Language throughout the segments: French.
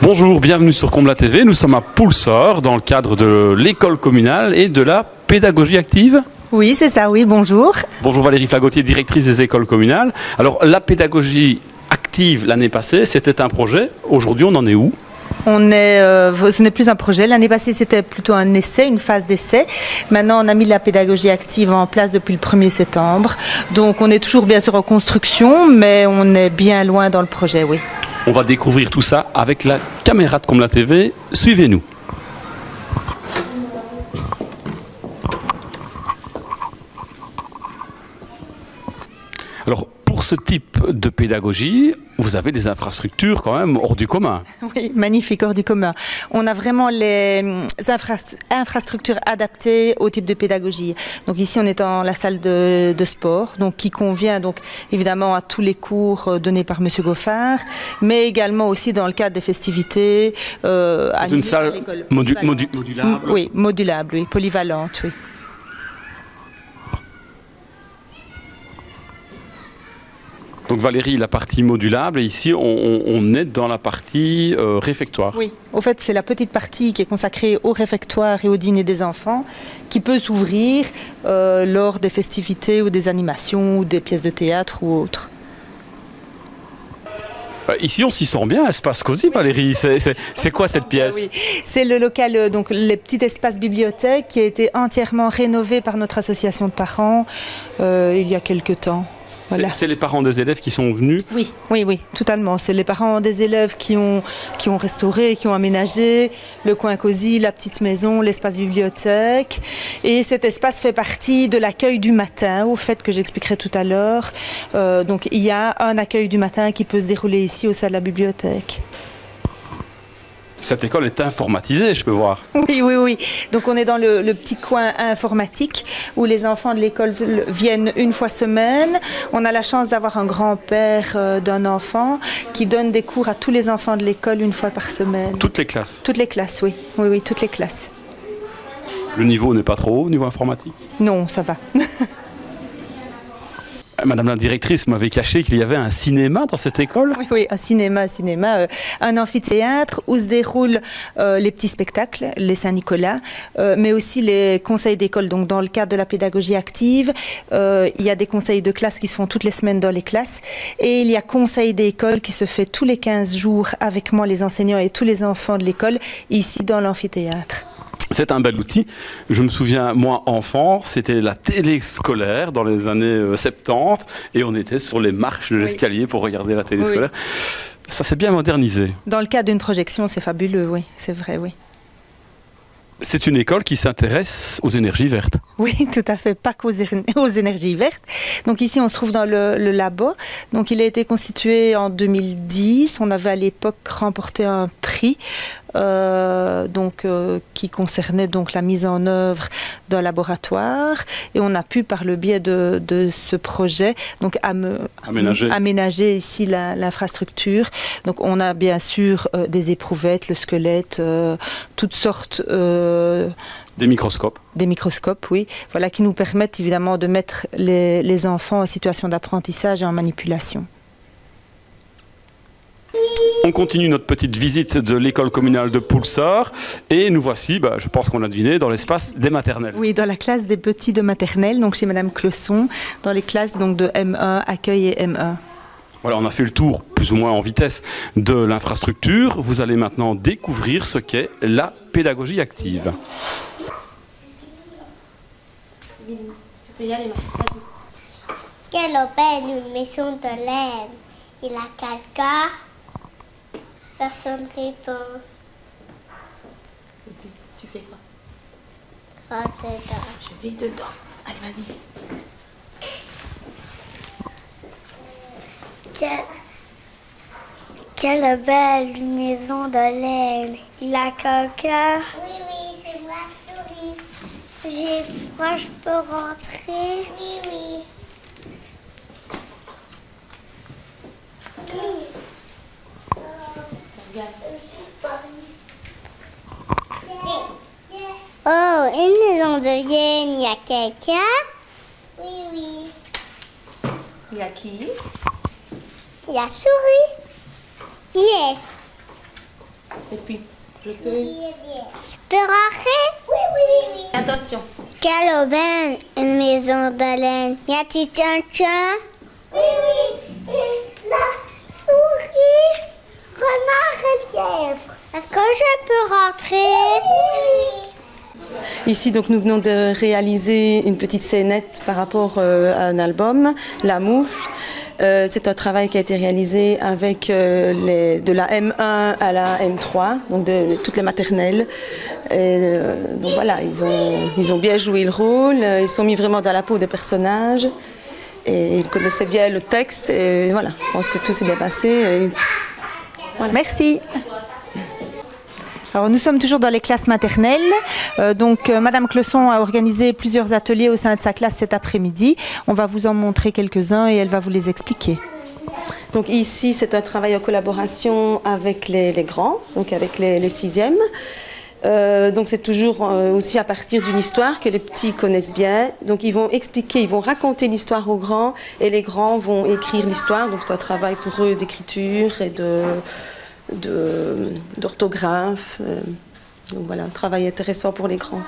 Bonjour, bienvenue sur Combla TV. Nous sommes à Poulsor dans le cadre de l'école communale et de la pédagogie active. Oui, c'est ça, oui, bonjour. Bonjour Valérie Flagotier, directrice des écoles communales. Alors la pédagogie active l'année passée, c'était un projet. Aujourd'hui, on en est où ? Ce n'est plus un projet. L'année passée, c'était plutôt un essai, une phase d'essai. Maintenant, on a mis la pédagogie active en place depuis le 1er septembre. Donc, on est toujours bien sûr en construction, mais on est bien loin dans le projet, oui. On va découvrir tout ça avec la caméra de Combla TV. Suivez-nous. Alors, pour ce type de pédagogie, vous avez des infrastructures quand même hors du commun. Oui, magnifique, hors du commun. On a vraiment les infrastructures adaptées au type de pédagogie. Donc ici, on est dans la salle de sport, donc qui convient donc évidemment à tous les cours donnés par Monsieur Goffard, mais également aussi dans le cadre des festivités. C'est une salle modulable. Oui, modulable, oui, polyvalente, oui. Donc Valérie, la partie modulable, et ici on est dans la partie réfectoire. Oui, au fait c'est la petite partie qui est consacrée au réfectoire et au dîner des enfants, qui peut s'ouvrir lors des festivités ou des animations ou des pièces de théâtre ou autres. Ici on s'y sent bien, espace cosy Valérie, c'est quoi cette pièce? Oui, c'est le local, donc le petit espace bibliothèque qui a été entièrement rénové par notre association de parents il y a quelque temps. Voilà. C'est les parents des élèves qui sont venus? Oui, oui, oui, totalement. C'est les parents des élèves qui ont restauré, qui ont aménagé le coin cosy, la petite maison, l'espace bibliothèque. Et cet espace fait partie de l'accueil du matin, au fait que j'expliquerai tout à l'heure. Donc il y a un accueil du matin qui peut se dérouler ici au sein de la bibliothèque. Cette école est informatisée, je peux voir. Oui, oui, oui. Donc on est dans le petit coin informatique où les enfants de l'école viennent une fois semaine. On a la chance d'avoir un grand-père d'un enfant qui donne des cours à tous les enfants de l'école une fois par semaine. Toutes les classes? Toutes les classes, oui. Oui, oui, toutes les classes. Le niveau n'est pas trop haut au niveau informatique? Non, ça va. Madame la directrice m'avait caché qu'il y avait un cinéma dans cette école? Oui, oui, un cinéma, un amphithéâtre où se déroulent les petits spectacles, les Saint-Nicolas, mais aussi les conseils d'école. Donc dans le cadre de la pédagogie active, il y a des conseils de classe qui se font toutes les semaines dans les classes et il y a conseil d'école qui se fait tous les 15 jours avec moi, les enseignants et tous les enfants de l'école, ici dans l'amphithéâtre. C'est un bel outil. Je me souviens, moi, enfant, c'était la télé scolaire dans les années 70 et on était sur les marches de l'escalier pour regarder la télé scolaire. Ça s'est bien modernisé. Dans le cadre d'une projection, c'est fabuleux, oui, c'est vrai, oui. C'est une école qui s'intéresse aux énergies vertes. Oui, tout à fait, pas qu'aux énergies vertes. Donc ici, on se trouve dans le labo. Donc il a été constitué en 2010. On avait à l'époque remporté un prix qui concernait donc la mise en œuvre d'un laboratoire. Et on a pu, par le biais de ce projet, donc aménager ici l'infrastructure. Donc on a bien sûr des éprouvettes, le squelette, toutes sortes... Des microscopes. Des microscopes, oui. Voilà, qui nous permettent évidemment de mettre les enfants en situation d'apprentissage et en manipulation. On continue notre petite visite de l'école communale de Poulsor et nous voici, je pense qu'on l'a deviné, dans l'espace des maternelles. Oui, dans la classe des petits de maternelle, donc chez Madame Closson, dans les classes donc, de M1, accueil et M1. Voilà, on a fait le tour, plus ou moins en vitesse, de l'infrastructure. Vous allez maintenant découvrir ce qu'est la pédagogie active. Quelle aubaine, une maison de laine. Il a quelqu'un. Personne ne répond. Et puis, tu fais quoi? Rentre dedans. Je vais dedans. Allez, vas-y. Quelle belle maison de laine. Il a quelqu'un. Oui, oui, c'est moi, souris. J'ai froid, je peux rentrer? Oui, oui. Oh, une maison de laine, il y a quelqu'un? Oui, oui. Il y a qui? Il y a souris. Yes. Et puis, je peux... Je peux rentrer? Oui. Attention. Quelle aubaine, une maison de laine. Y a-t-il un chat? Oui. La souris, renard et lièvre. Est-ce que je peux rentrer? Oui. Ici, donc, nous venons de réaliser une petite scénette par rapport à un album, La Moufle. C'est un travail qui a été réalisé avec de la M1 à la M3, donc de toutes les maternelles. Donc voilà, ils ont bien joué le rôle, ils sont mis vraiment dans la peau des personnages et ils connaissaient bien le texte. Et voilà, je pense que tout s'est bien passé. Et voilà. Merci. Alors, nous sommes toujours dans les classes maternelles. Madame Closson a organisé plusieurs ateliers au sein de sa classe cet après-midi. On va vous en montrer quelques-uns et elle va vous les expliquer. Donc ici, c'est un travail en collaboration avec les grands, donc avec les sixièmes. Donc c'est toujours aussi à partir d'une histoire que les petits connaissent bien. Donc ils vont expliquer, ils vont raconter l'histoire aux grands et les grands vont écrire l'histoire. Donc c'est un travail pour eux d'écriture et d'orthographe. Donc voilà, un travail intéressant pour les grands.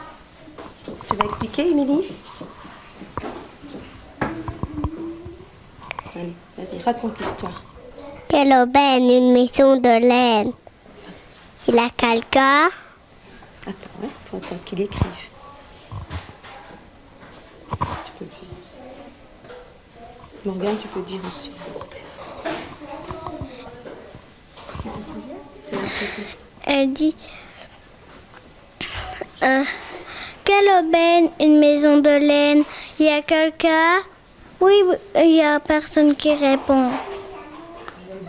Tu vas expliquer, Émilie? Allez, vas-y, raconte l'histoire. Quelle aubaine, une maison de laine. Il a quelqu'un? Attends, il faut attendre qu'il écrive. Tu peux le faire. Morgane, tu peux dire aussi. Tu te souviens? Elle dit quelle aubaine, une maison de laine. Il y a quelqu'un? Oui, il n'y a personne qui répond.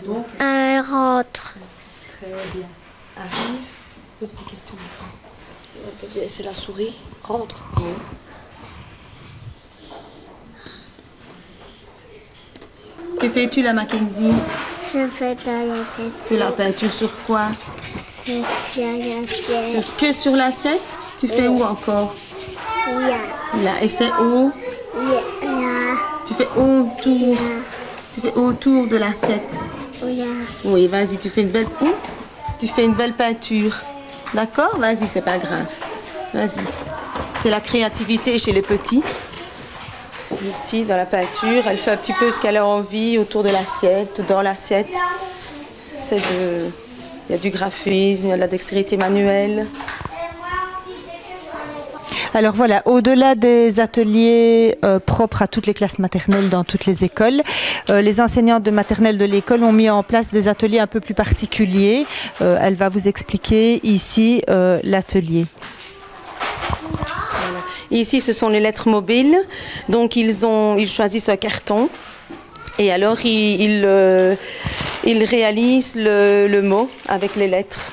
Donc, Elle rentre. très bien. Arrive, pose des questions. C'est la souris. Rentre. Que fais-tu là, Mackenzie? Je fais de la peinture. Tu la peinture sur quoi? Sur l'assiette. Que sur l'assiette? Tu fais où encore? Là. Et c'est où? Tu fais autour. Tu fais autour de l'assiette. Oui, vas-y, tu fais une belle Tu fais une belle peinture. D'accord? Vas-y, c'est pas grave. Vas-y. C'est la créativité chez les petits. Ici, dans la peinture, elle fait un petit peu ce qu'elle a envie autour de l'assiette, dans l'assiette. Il y a du graphisme, il y a de la dextérité manuelle. Alors voilà, au-delà des ateliers propres à toutes les classes maternelles dans toutes les écoles, les enseignantes de maternelle de l'école ont mis en place des ateliers un peu plus particuliers. Elle va vous expliquer ici l'atelier. Voilà. Ici, ce sont les lettres mobiles. Donc, ils choisissent un carton et alors ils réalisent le mot avec les lettres.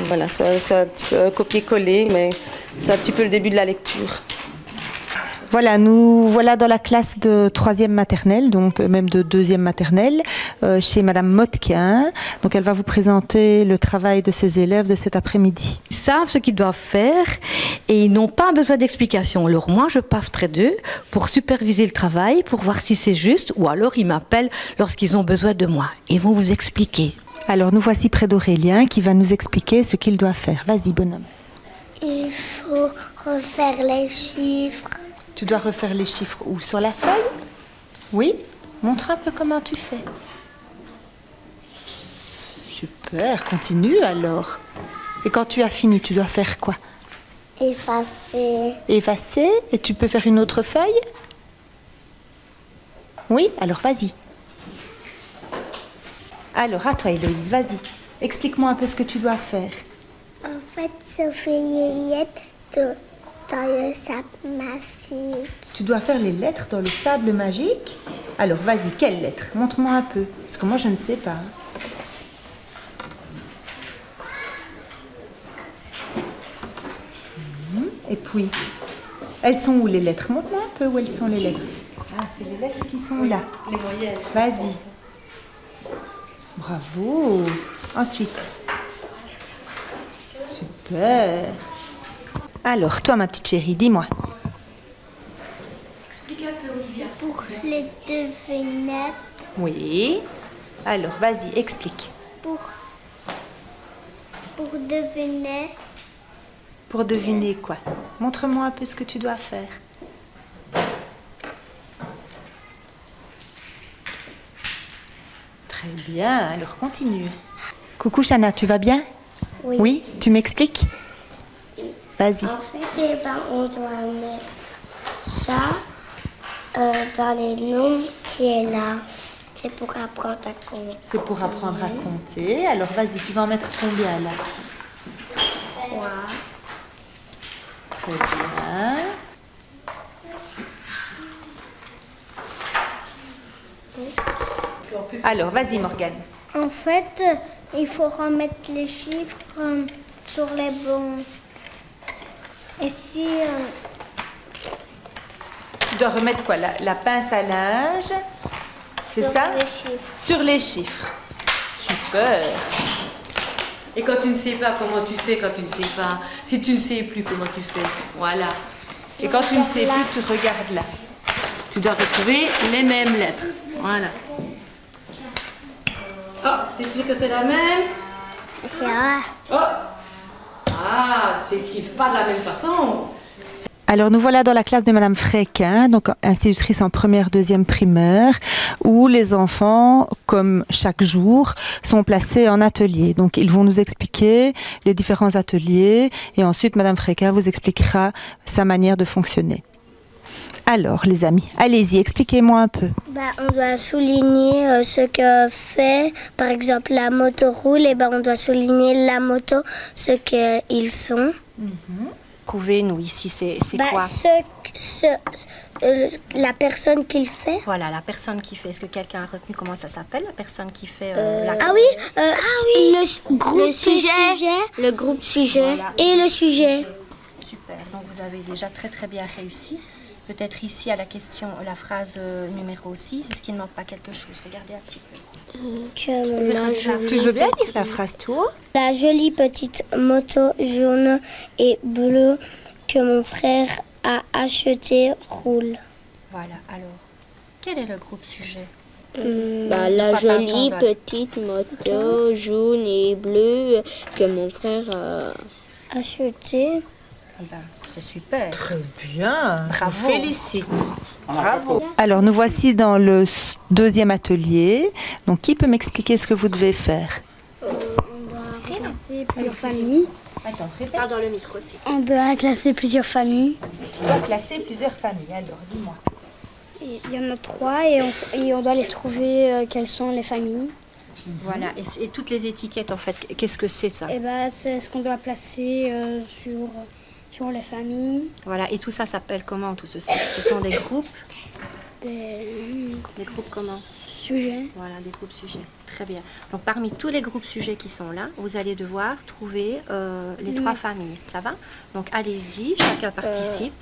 Voilà, c'est un petit peu un copier-coller, mais c'est un petit peu le début de la lecture. Voilà, nous voilà dans la classe de 3e maternelle, donc même de 2e maternelle, chez Madame Motquin. Donc elle va vous présenter le travail de ses élèves de cet après-midi. Ils savent ce qu'ils doivent faire et ils n'ont pas besoin d'explication. Alors moi, je passe près d'eux pour superviser le travail, pour voir si c'est juste, ou alors ils m'appellent lorsqu'ils ont besoin de moi. Ils vont vous expliquer. Alors nous voici près d'Aurélien qui va nous expliquer ce qu'il doit faire. Vas-y, bonhomme. Il faut refaire les chiffres. Tu dois refaire les chiffres où? Sur la feuille? Oui? Montre un peu comment tu fais. Super, continue alors. Et quand tu as fini, tu dois faire quoi? Effacer. Effacer? Et tu peux faire une autre feuille? Oui? Alors vas-y. Alors à toi, Héloïse, vas-y. Explique-moi un peu ce que tu dois faire. En fait, ça fait les lettres dans le sable magique. Tu dois faire les lettres dans le sable magique? Alors vas-y, quelles lettres? Montre-moi un peu, parce que moi je ne sais pas. Et puis, elles sont où les lettres? Montre-moi un peu où elles sont les lettres. Ah, c'est les lettres qui sont là. Les moyennes. Vas-y. Bravo. Ensuite. Super. Alors, toi, ma petite chérie, dis-moi. Explique un peu, Olivia. Pour les devinettes. Oui. Alors, vas-y, explique. Pour pour deviner. Pour deviner quoi? Montre-moi un peu ce que tu dois faire. Très bien, alors continue. Coucou Chana, tu vas bien? Oui. Oui, tu m'expliques? Vas-y. En fait, on doit mettre ça dans les nombres qui est là. C'est pour apprendre à compter. C'est pour apprendre à compter. Alors vas-y, tu vas en mettre combien là? 3. Très bien. Alors, vas-y Morgane. En fait, il faut remettre les chiffres sur les bons. Et si... Tu dois remettre quoi? La pince à linge, c'est sur ça? les chiffres. Sur les chiffres. Super. Et quand tu ne sais pas, comment tu fais quand tu ne sais pas? Si tu ne sais plus, comment tu fais? Voilà. Et quand tu ne sais plus, tu regardes là. Tu dois retrouver les mêmes lettres. Voilà. Oh, tu sais que c'est la même? C'est vrai. Oh! Ah, tu n'écrives pas de la même façon. Alors nous voilà dans la classe de Madame Fréquin, donc institutrice en première, deuxième primaire, où les enfants, comme chaque jour, sont placés en atelier. Donc ils vont nous expliquer les différents ateliers et ensuite Madame Fréquin vous expliquera sa manière de fonctionner. Alors les amis, allez-y, expliquez-moi un peu. On doit souligner ce que fait, par exemple, la moto roule, et on doit souligner la moto, ce qu'ils font. Couvez-nous ici, c'est quoi? La personne qui le fait. Voilà, la personne qui fait. Est-ce que quelqu'un a retenu comment ça s'appelle, la personne qui fait la Ah oui, le groupe sujet, le groupe sujet Voilà. et le sujet. Super, donc vous avez déjà très bien réussi. Peut-être ici à la question, la phrase numéro 6, est-ce qu'il ne manque pas quelque chose? Regardez un petit peu. Tu veux bien lire la phrase tout haut? La jolie petite moto jaune et bleue que mon frère a achetée roule. Voilà, alors, quel est le groupe sujet? La jolie petite moto jaune et bleue que mon frère a... Achetée. Eh ben, c'est super. Très bien, Bravo. félicite. Bravo. Alors nous voici dans le deuxième atelier. Donc qui peut m'expliquer ce que vous devez faire? Classer plusieurs familles. Attends, répète. Parle dans le micro aussi. On doit classer plusieurs familles. Tu dois classer plusieurs familles. Alors dis-moi. Il y en a 3 et on doit les trouver quelles sont les familles. Voilà, et toutes les étiquettes en fait, qu'est-ce que c'est ça? C'est ce qu'on doit placer sur les familles. Voilà, et tout ça s'appelle comment tout ceci? Ce sont des groupes? Des groupes comment? Sujets. Voilà, des groupes sujets. Très bien. Donc parmi tous les groupes sujets qui sont là, vous allez devoir trouver les 3 familles. Ça va? Donc allez-y, chacun participe.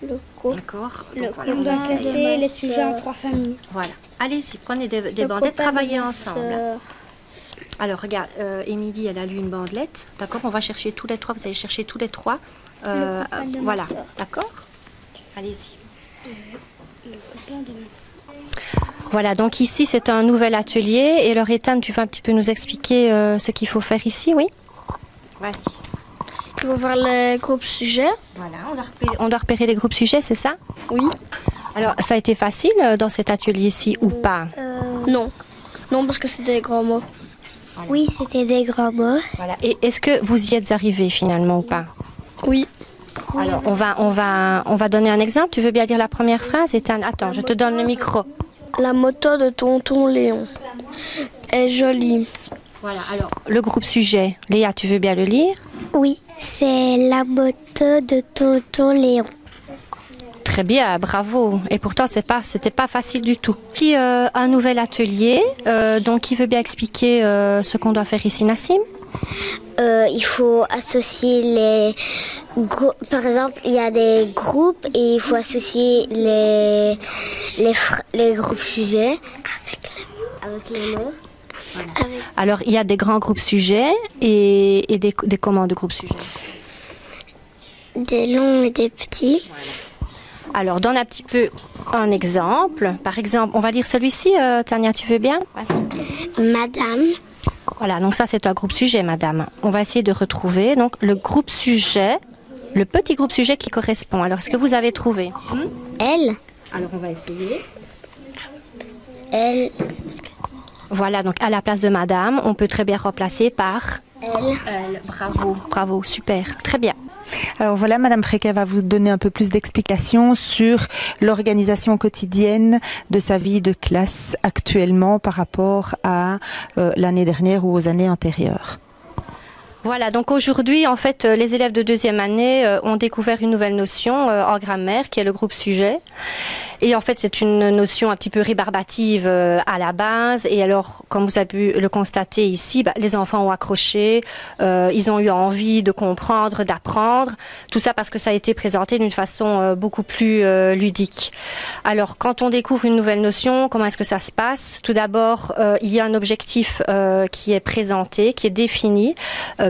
Le groupe. D'accord. On Donc, voilà, on doit essaye. classer les sujets en 3 familles. Voilà. Allez-y, prenez des bandelettes, travaillez ensemble. Alors regarde, Émilie, elle a lu une bandelette. D'accord, on va chercher tous les 3. Vous allez chercher tous les 3. Voilà. D'accord. Allez-y. Voilà, donc ici c'est un nouvel atelier et Lorétane, tu vas un petit peu nous expliquer ce qu'il faut faire ici, oui? Vas-y. Il faut voir les groupes sujets. Voilà, on doit repérer les groupes sujets, c'est ça? Oui. Alors, ça a été facile dans cet atelier-ci ou pas? Non. Non, parce que c'est des grands mots. Voilà. Oui, c'était des grands mots. Voilà. Et est-ce que vous y êtes arrivés finalement ou pas? Oui. Alors, on va donner un exemple. Tu veux bien lire la première phrase? Attends, je te donne le micro. La moto de tonton Léon est jolie. Voilà, alors, le groupe sujet. Léa, tu veux bien le lire? Oui, c'est la moto de tonton Léon. Très bien, bravo. Et pourtant, c'était pas facile du tout. Puis, un nouvel atelier. Donc, qui veut bien expliquer ce qu'on doit faire ici, Nassim? Il faut associer les groupes. Par exemple, il y a des groupes et il faut associer les groupes sujets avec les mots. Voilà. Alors, il y a des grands groupes sujets et des commandes de groupes sujets. Des longs et des petits. Voilà. Alors, donne un petit peu un exemple. Par exemple, on va lire celui-ci. Tania, tu veux bien? Vas-y. Madame Voilà, donc ça c'est un groupe sujet, madame. On va essayer de retrouver donc le groupe sujet, le petit groupe sujet qui correspond. Alors, est-ce que vous avez trouvé? Elle. Alors, on va essayer. Elle. Voilà, donc à la place de madame, on peut très bien remplacer par... Elle. Bravo, bravo, super, très bien. Alors voilà, Madame Fréquet va vous donner un peu plus d'explications sur l'organisation quotidienne de sa vie de classe actuellement par rapport à l'année dernière ou aux années antérieures. Voilà, donc aujourd'hui, en fait, les élèves de deuxième année ont découvert une nouvelle notion en grammaire qui est le groupe sujet. Et en fait, c'est une notion un petit peu rébarbative à la base. Et alors, comme vous avez pu le constater ici, les enfants ont accroché, ils ont eu envie de comprendre, d'apprendre. Tout ça parce que ça a été présenté d'une façon beaucoup plus ludique. Alors, quand on découvre une nouvelle notion, comment est-ce que ça se passe? Tout d'abord, il y a un objectif qui est présenté, qui est défini,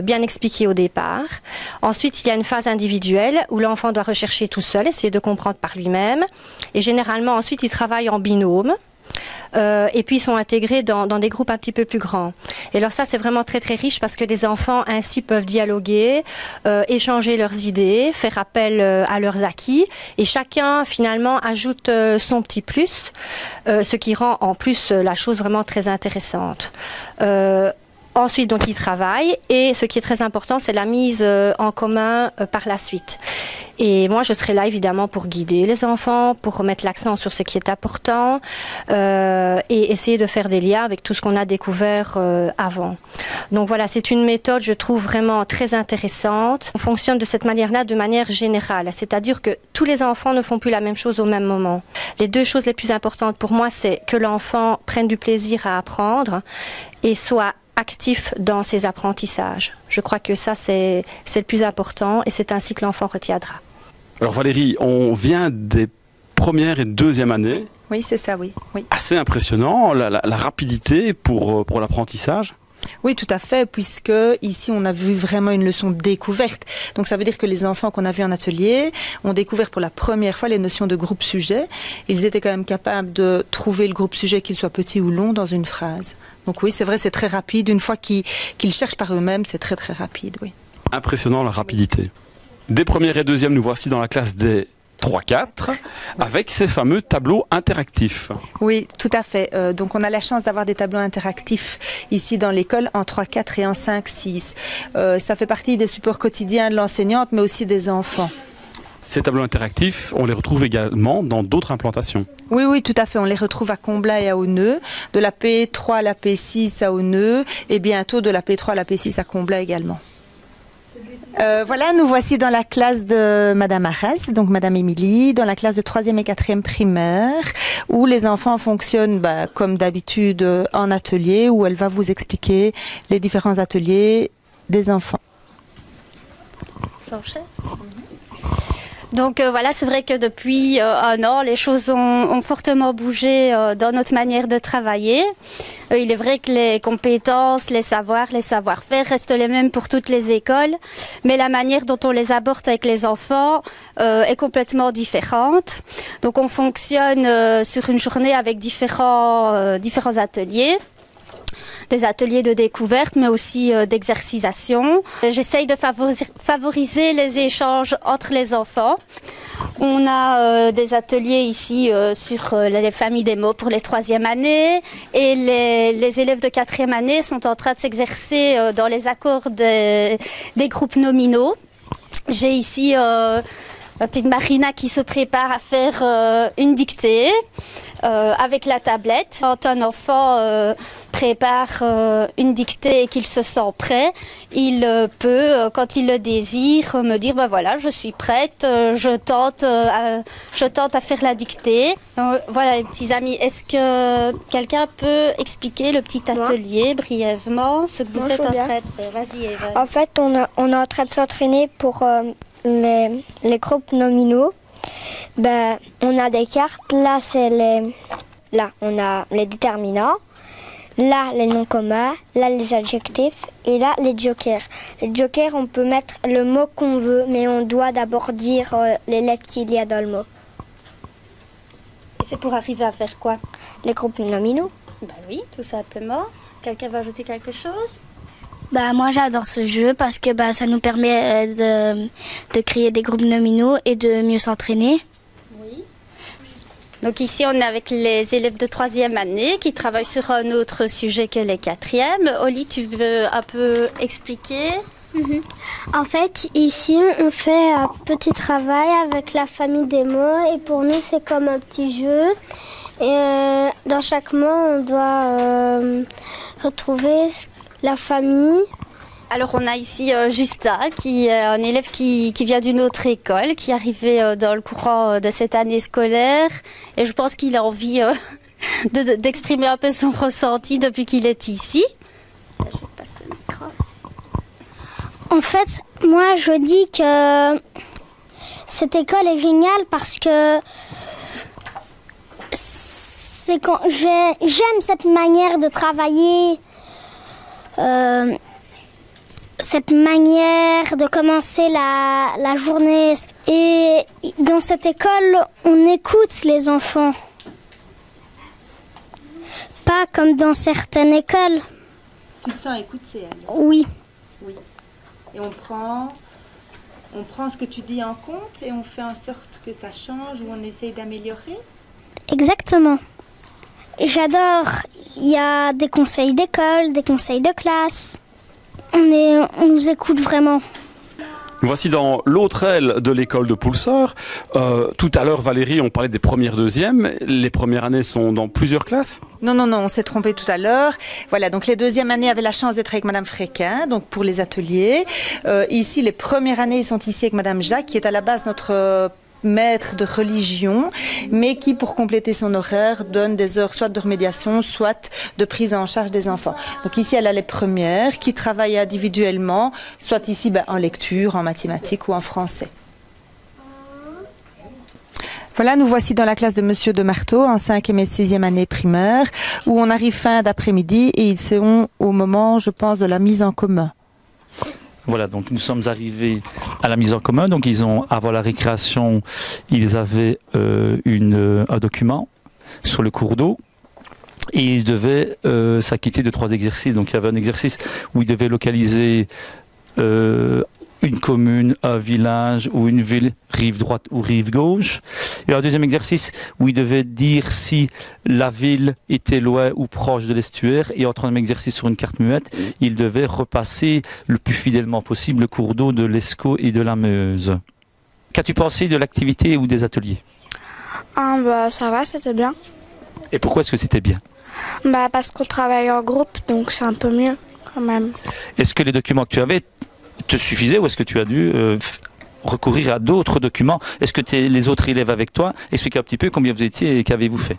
bien expliqué au départ. Ensuite, il y a une phase individuelle où l'enfant doit rechercher tout seul, essayer de comprendre par lui-même. Et généralement, ensuite, ils travaillent en binôme. Et puis, ils sont intégrés dans des groupes un petit peu plus grands. Et alors ça, c'est vraiment très, très riche parce que les enfants, ainsi, peuvent dialoguer, échanger leurs idées, faire appel à leurs acquis. Et chacun, finalement, ajoute son petit plus, ce qui rend, en plus, la chose vraiment très intéressante. Ensuite, donc, ils travaillent et ce qui est très important, c'est la mise en commun par la suite. Et moi, je serai là, évidemment, pour guider les enfants, pour remettre l'accent sur ce qui est important et essayer de faire des liens avec tout ce qu'on a découvert avant. Donc voilà, c'est une méthode, je trouve, vraiment très intéressante. On fonctionne de cette manière-là de manière générale, c'est-à-dire que tous les enfants ne font plus la même chose au même moment. Les deux choses les plus importantes pour moi, c'est que l'enfant prenne du plaisir à apprendre et soit actif dans ses apprentissages. Je crois que ça, c'est le plus important et c'est ainsi que l'enfant retiendra. Alors Valérie, on vient des premières et deuxième années. Oui, c'est ça, oui. Assez impressionnant, la rapidité pour l'apprentissage. Oui, tout à fait, puisque ici, on a vu vraiment une leçon de découverte. Donc, ça veut dire que les enfants qu'on a vus en atelier ont découvert pour la première fois les notions de groupe sujet. Ils étaient quand même capables de trouver le groupe sujet, qu'il soit petit ou long, dans une phrase. Donc oui, c'est vrai, c'est très rapide. Une fois qu'ils cherchent par eux-mêmes, c'est très, très rapide, oui. Impressionnant, la rapidité. Des premières et deuxièmes, nous voici dans la classe des 3-4 avec ces fameux tableaux interactifs. Oui, tout à fait. Donc on a la chance d'avoir des tableaux interactifs ici dans l'école en 3-4 et en 5-6. Ça fait partie des supports quotidiens de l'enseignante mais aussi des enfants. Ces tableaux interactifs, on les retrouve également dans d'autres implantations. Oui, oui, tout à fait. On les retrouve à Comblain et à Auneux, de la P3 à la P6 à Auneux et bientôt de la P3 à la P6 à Comblain également. Voilà, nous voici dans la classe de Madame Arras, donc Madame Émilie, dans la classe de 3e et 4e primaire, où les enfants fonctionnent comme d'habitude en atelier, où elle va vous expliquer les différents ateliers des enfants. Donc voilà, c'est vrai que depuis un an, les choses ont fortement bougé dans notre manière de travailler. Il est vrai que les compétences, les savoirs, les savoir-faire restent les mêmes pour toutes les écoles, mais la manière dont on les aborde avec les enfants est complètement différente. Donc on fonctionne sur une journée avec différents ateliers. Des ateliers de découverte, mais aussi d'exercisation. J'essaye de favoriser les échanges entre les enfants. On a des ateliers ici sur les familles des mots pour les 3e années et les élèves de 4e année sont en train de s'exercer dans les accords des groupes nominaux. J'ai ici la petite Marina qui se prépare à faire une dictée avec la tablette. Quand un enfant prépare une dictée et qu'il se sent prêt, il peut, quand il le désire, me dire voilà, je suis prête, je tente à faire la dictée. Voilà les petits amis, est-ce que quelqu'un peut expliquer le petit atelier brièvement, ce que vous êtes en train de faire? Vas-y Eva. En fait, on est en train de s'entraîner pour les groupes nominaux. On a des cartes, là on a les déterminants, là les noms communs, là les adjectifs et là les jokers. Les jokers, on peut mettre le mot qu'on veut, mais on doit d'abord dire les lettres qu'il y a dans le mot. Et c'est pour arriver à faire quoi? Les groupes nominaux. Oui, tout simplement. Quelqu'un va ajouter quelque chose? Bah, moi j'adore ce jeu parce que bah, ça nous permet de créer des groupes nominaux et de mieux s'entraîner. Oui. Donc ici on est avec les élèves de 3e année qui travaillent sur un autre sujet que les 4e. Oli, tu veux un peu expliquer? En fait, ici on fait un petit travail avec la famille des mots et pour nous c'est comme un petit jeu. Et dans chaque mot on doit retrouver la famille. Alors on a ici Justin, qui est un élève qui vient d'une autre école, qui est arrivé dans le courant de cette année scolaire. Et je pense qu'il a envie d'exprimer un peu son ressenti depuis qu'il est ici. Je vais passer le micro. En fait, moi je dis que cette école est géniale parce que c'est quand j'aime cette manière de travailler. Cette manière de commencer la journée. Et dans cette école, on écoute les enfants. Pas comme dans certaines écoles. Tu te sens écouté, alors? Oui. Oui. Et on prend ce que tu dis en compte et on fait en sorte que ça change ou on essaye d'améliorer? Exactement. J'adore. Il y a des conseils d'école, des conseils de classe. On nous écoute vraiment. Voici dans l'autre aile de l'école de Poulseur. Tout à l'heure, Valérie, on parlait des premières, deuxièmes. Les premières années sont dans plusieurs classes? Non, on s'est trompé tout à l'heure. Voilà, donc les 2e années avaient la chance d'être avec Madame Fréquin, donc pour les ateliers. Ici, les premières années sont ici avec Madame Jacques, qui est à la base notre maître de religion, mais qui, pour compléter son horaire, donne des heures soit de remédiation, soit de prise en charge des enfants. Donc ici, elle a les premières qui travaillent individuellement, soit ici en lecture, en mathématiques ou en français. Voilà, nous voici dans la classe de Monsieur de Marteau, en 5e et 6e année primaire, où on arrive fin d'après-midi et ils sont au moment, je pense, de la mise en commun. Voilà, donc nous sommes arrivés à la mise en commun. Donc ils ont, avant la récréation, ils avaient un document sur le cours d'eau et ils devaient s'acquitter de 3 exercices. Donc il y avait un exercice où ils devaient localiser une commune, un village ou une ville, rive droite ou rive gauche. Et un deuxième exercice où il devait dire si la ville était loin ou proche de l'estuaire. Et en troisième exercice sur une carte muette, il devait repasser le plus fidèlement possible le cours d'eau de l'Escaut et de la Meuse. Qu'as-tu pensé de l'activité ou des ateliers? Ça va, c'était bien. Et pourquoi est-ce que c'était bien? Parce qu'on travaille en groupe, donc c'est un peu mieux quand même. Est-ce que les documents que tu avais te suffisaient ou est-ce que tu as dû recourir à d'autres documents? Est-ce que les autres élèves avec toi? Expliquez un petit peu combien vous étiez et qu'avez-vous fait?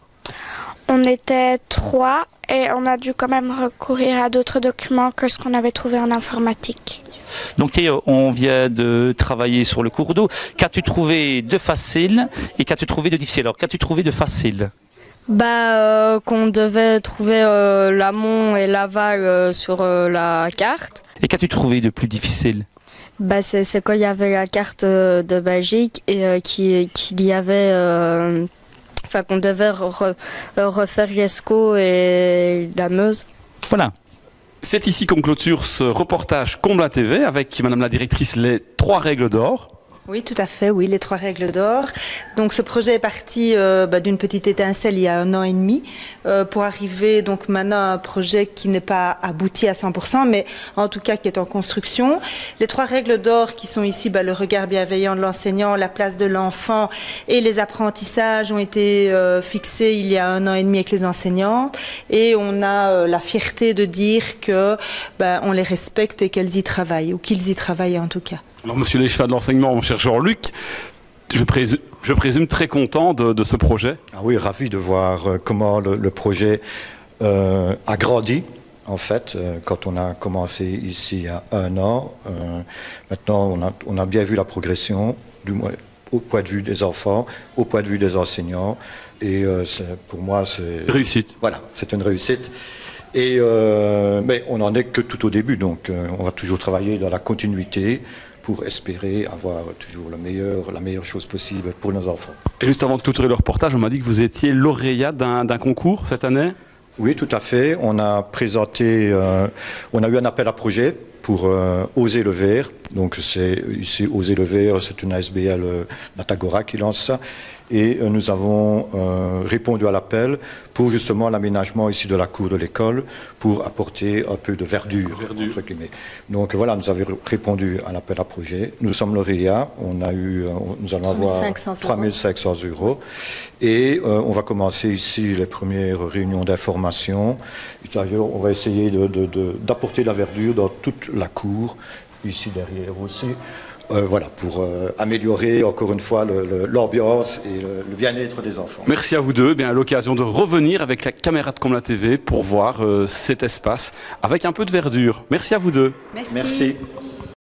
On était 3 et on a dû quand même recourir à d'autres documents que ce qu'on avait trouvé en informatique. Donc Théo, on vient de travailler sur le cours d'eau. Qu'as-tu trouvé de facile et qu'as-tu trouvé de difficile? Alors qu'as-tu trouvé de facile? Qu'on devait trouver l'amont et l'aval sur la carte. Et qu'as-tu trouvé de plus difficile? C'est quand il y avait la carte de Belgique et qu'il y avait... qu'on devait refaire l'Escaut et la Meuse. Voilà. C'est ici qu'on clôture ce reportage Comblain TV avec Madame la directrice les 3 règles d'or. Oui, tout à fait, oui, les 3 règles d'or. Donc ce projet est parti d'une petite étincelle il y a 1 an et demi pour arriver donc maintenant à un projet qui n'est pas abouti à 100%, mais en tout cas qui est en construction. Les 3 règles d'or qui sont ici, le regard bienveillant de l'enseignant, la place de l'enfant et les apprentissages ont été fixés il y a 1 an et demi avec les enseignants et on a la fierté de dire que on les respecte et qu'elles y travaillent, ou qu'ils y travaillent en tout cas. Alors, monsieur Léchevin de l'enseignement, mon cher Jean-Luc, je présume très content de ce projet. Ah oui, ravi de voir comment le projet a grandi. En fait, quand on a commencé ici il y a 1 an, maintenant on a bien vu la progression, du moins au point de vue des enfants, au point de vue des enseignants. Et pour moi, c'est... Réussite. Voilà, c'est une réussite. Et, mais on n'en est que tout au début, donc on va toujours travailler dans la continuité pour espérer avoir toujours la meilleure chose possible pour nos enfants. Et juste avant de clôturer le reportage, on m'a dit que vous étiez lauréat d'un concours cette année. Oui, tout à fait. On a présenté, on a eu un appel à projet pour Oser le Vert. Donc c'est ici Oser le Vert, c'est une ASBL Natagora qui lance ça. Et nous avons répondu à l'appel pour justement l'aménagement ici de la cour de l'école pour apporter un peu de verdure. Entre guillemets. Donc voilà, nous avons répondu à l'appel à projet. Nous sommes lauréats, nous allons avoir 3 500 €. Et on va commencer ici les premières réunions d'information. D'ailleurs, on va essayer d'apporter de la verdure dans toute la cour, ici derrière aussi. Voilà, pour améliorer encore une fois l'ambiance et le bien-être des enfants. Merci à vous deux. Bien, à l'occasion de revenir avec la caméra de Comla TV pour voir cet espace avec un peu de verdure. Merci à vous deux. Merci. Merci.